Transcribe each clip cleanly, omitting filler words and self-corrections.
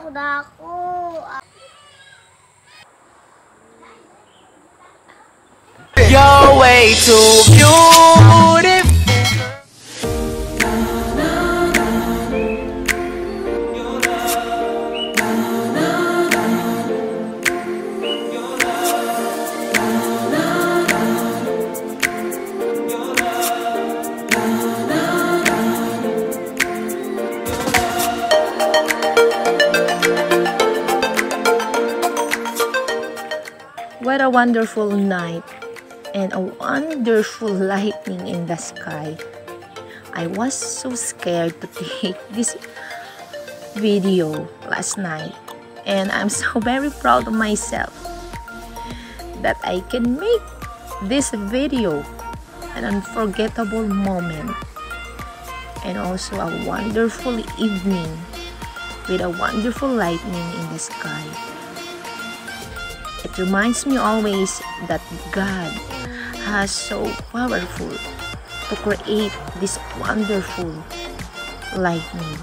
Takot ako. You're way too beautiful. What a wonderful night and a wonderful lightning in the sky. I was so scared to take this video last night, and I'm so very proud of myself that I can make this video an unforgettable moment and also a wonderful evening with a wonderful lightning in the sky. It reminds me always that God has so powerful to create this wonderful lightning.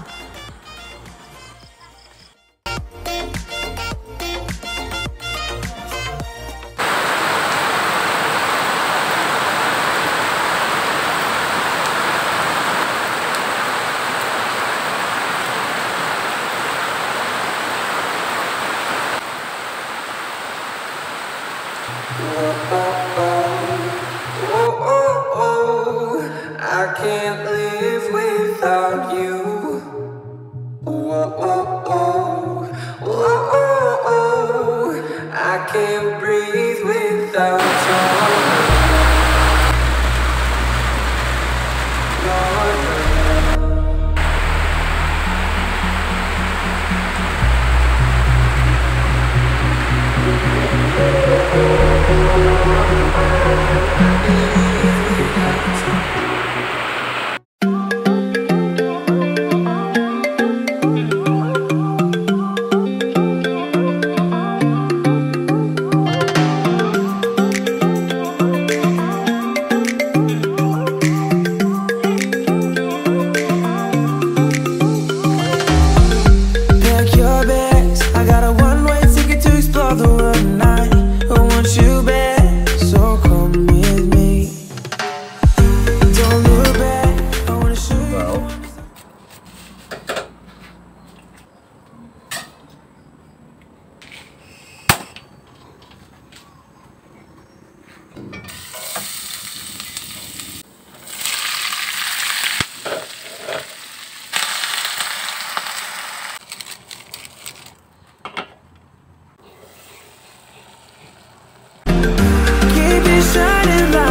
I can't live without you. I can't breathe without you.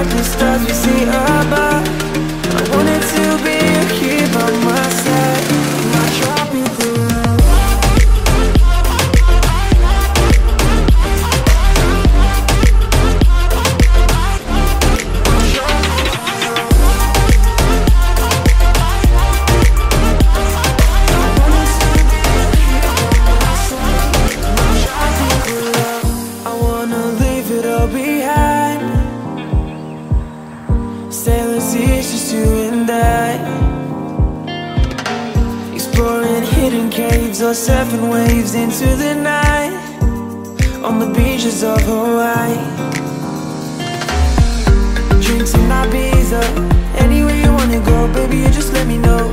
The stars we see above, I wanted to be here by my side. My tropical love. I wanna leave it all behind. Sailors, it's just you and I, exploring hidden caves or surfing waves into the night on the beaches of Hawaii. Drinks in Ibiza, anywhere you wanna go, baby, you just let me know.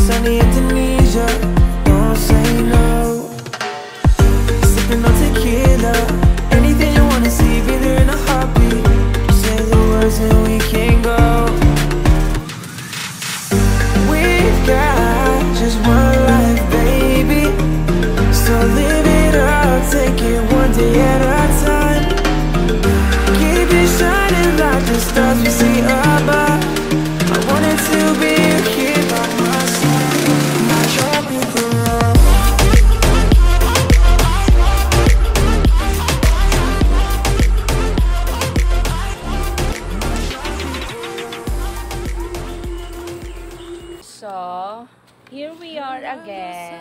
Sunny Indonesia, don't say no. Sipping on tequila, anything you wanna see, be there in a heartbeat. Say the words and we can go. We've got just one life, baby, so live it up, take it one day at a time. Keep it shining like the stars we see above. I wanted to be here by my side. My tropical love. So, here we are again,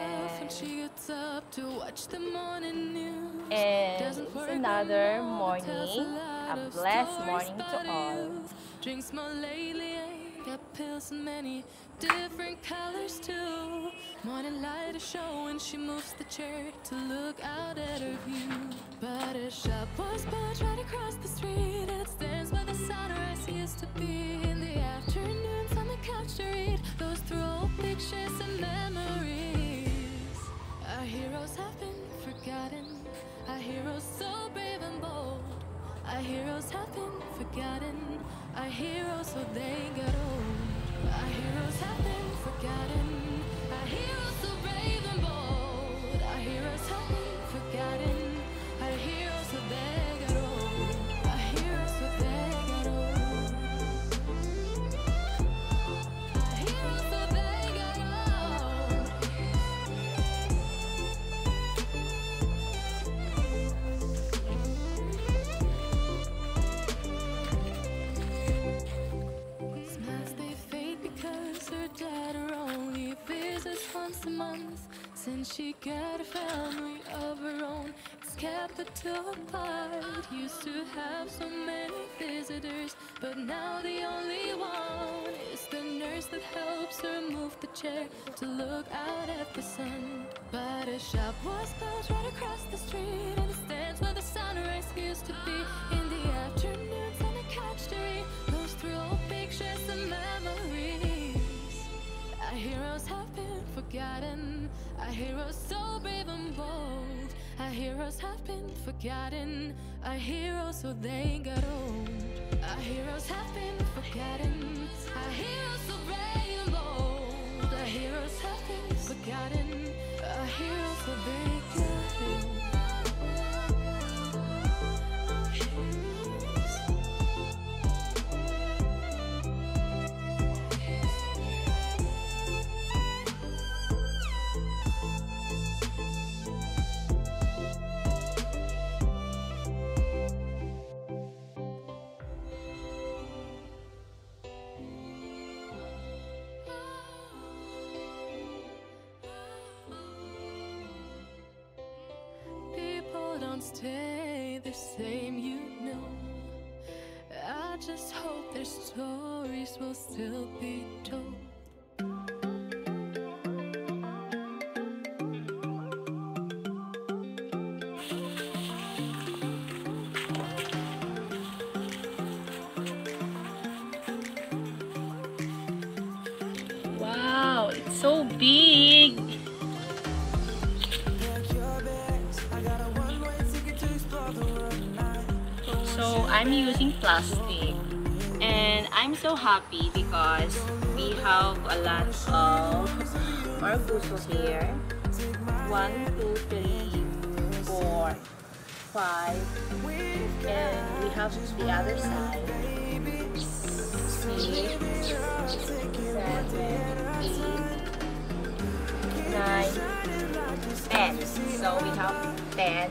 and it's another morning, a blessed morning to all. Got pills in many different colors too. Morning light is showing, she moves the chair to look out at her view. But a shop was built right across the street, and it stands where the sunrise used to be. In the afternoons on the couch to read, goes through old pictures and memories. Our heroes have been forgotten, our heroes so brave and bold. Our heroes have been forgotten, our heroes so they got old. Our heroes have been forgotten, our heroes so brave and bold. Our heroes have been forgotten, our heroes so they got old. Our heroes so they got old. Our heroes so they got old. Smiles they fade because her dad only visits once a month. Since she got a family of her own, it's kept the two apart. Used to have so many visitors, but now the only one is the nurse that helps her move the chair to look out at the sun. But a shop was built right across the street, and it stands where the sunrise used to be. In the afternoons on the couch to read, goes through old pictures and memories. Our heroes have been forgotten, our heroes so brave and bold. Our heroes have been forgotten, our heroes so they got old. Our heroes have been forgotten, our heroes so brave and bold. Our heroes have been forgotten, our heroes so they got old. People don't stay the same, you know. I just hope their stories will still be told. Wow, it's so big. So I'm using plastic, and I'm so happy because we have a lot of marbuso here. 1, 2, 3, 4, 5, and we have the other side. 6, 7, 8, 9, 10. So we have 10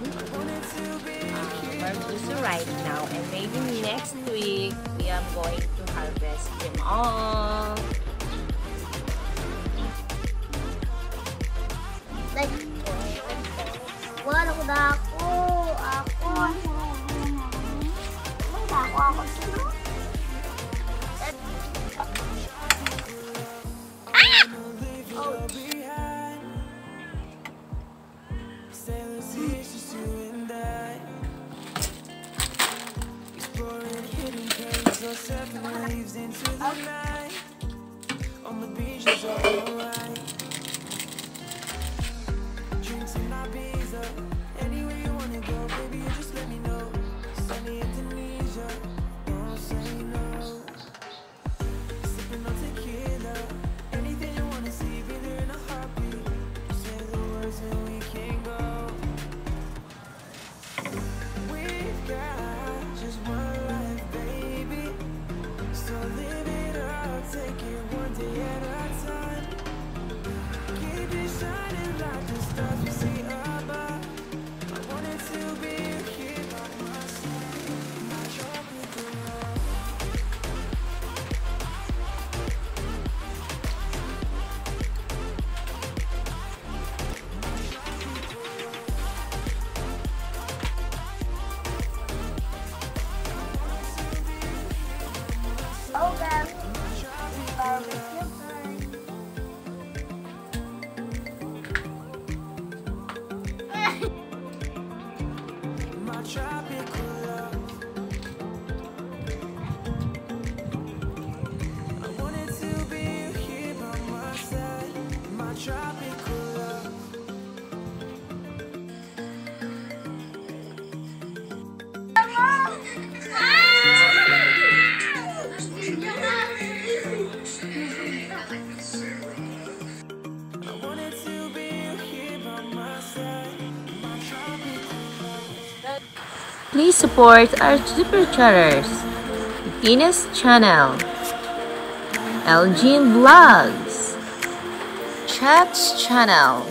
marbuso right now, and maybe next week we are going to harvest them all. Wala ko dako. Ako. May dako ako sino? Waves into the night. On the beach is alright. Drinks in Ibiza. Anywhere you wanna go, baby, you just let me know. Sunny Indonesia, don't say no. Sipping on tequila. Anything you wanna see, be there in a heartbeat. Say the words and we can go. We've got just one life, baby. So live it up, take it one day at a time. Please support our super chatters. Tina's channel, Elgin Vlogs, Chat's channel,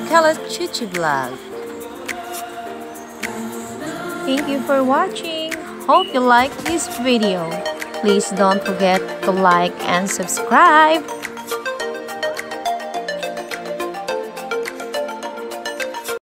Kalachuchi Vlog. Thank you for watching. Hope you like this video. Please don't forget to like and subscribe.